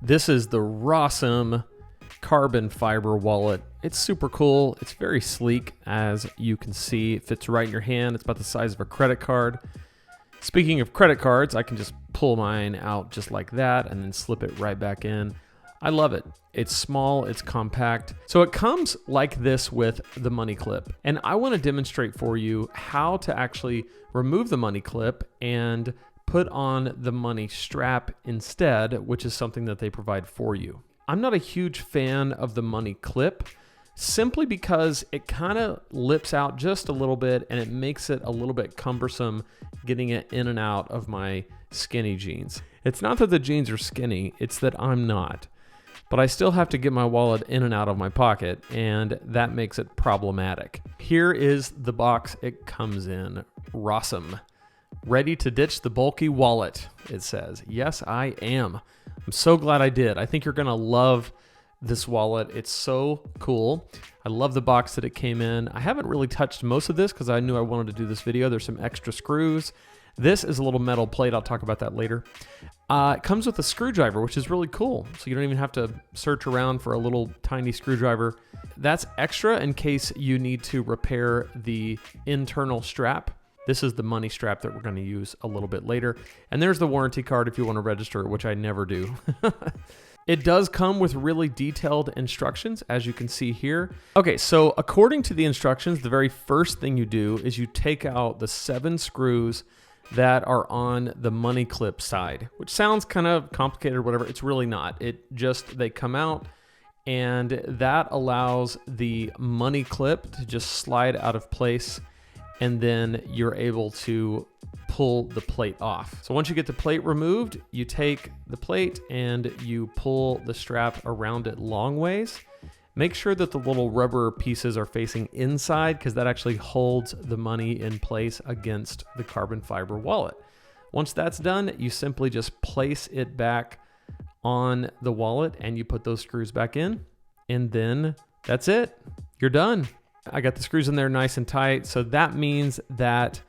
This is the Rossm Carbon Fiber Wallet. It's super cool. It's very sleek, as you can see. It fits right in your hand. It's about the size of a credit card. Speaking of credit cards, I can just pull mine out just like that and then slip it right back in. I love it. It's small, it's compact. So it comes like this with the money clip. And I want to demonstrate for you how to actually remove the money clip and put on the money strap instead, which is something that they provide for you. I'm not a huge fan of the money clip simply because it kind of lips out just a little bit and it makes it a little bit cumbersome getting it in and out of my skinny jeans. It's not that the jeans are skinny, it's that I'm not. But I still have to get my wallet in and out of my pocket, and that makes it problematic. Here is the box it comes in. Rossm. Ready to ditch the bulky wallet, it says. Yes, I am. I'm so glad I did. I think you're gonna love this wallet. It's so cool. I love the box that it came in. I haven't really touched most of this because I knew I wanted to do this video. There's some extra screws. This is a little metal plate. I'll talk about that later. It comes with a screwdriver, which is really cool. So you don't even have to search around for a little tiny screwdriver. That's extra in case you need to repair the internal strap. This is the money strap that we're going to use a little bit later. And there's the warranty card if you want to register, which I never do. It does come with really detailed instructions, as you can see here. Okay, so according to the instructions, the very first thing you do is you take out the 7 screws that are on the money clip side, which sounds kind of complicated or whatever. It's really not. They come out, and that allows the money clip to just slide out of place, and then you're able to pull the plate off. So once you get the plate removed, you take the plate and you pull the strap around it long ways. Make sure that the little rubber pieces are facing inside because that actually holds the money in place against the carbon fiber wallet. Once that's done, you simply just place it back on the wallet and you put those screws back in, and then that's it. You're done. I got the screws in there nice and tight. So that means that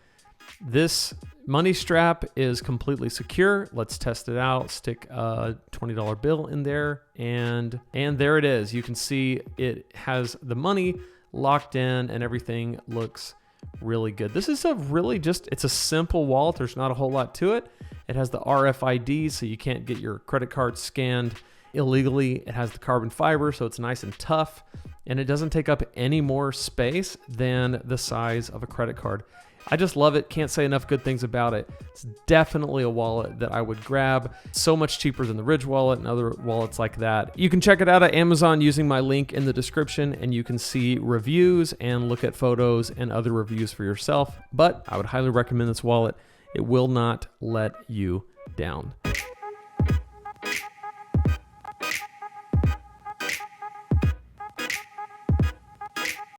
this money strap is completely secure. Let's test it out. Stick a $20 bill in there, and there it is. You can see it has the money locked in and everything looks really good. This is it's a simple wallet. There's not a whole lot to it. It has the RFID, so you can't get your credit card scanned illegally. It has the carbon fiber, so it's nice and tough, and it doesn't take up any more space than the size of a credit card. I just love it. Can't say enough good things about it. It's definitely a wallet that I would grab. So much cheaper than the Ridge wallet and other wallets like that. You can check it out at Amazon using my link in the description, and you can see reviews and look at photos and other reviews for yourself. But I would highly recommend this wallet. It will not let you down.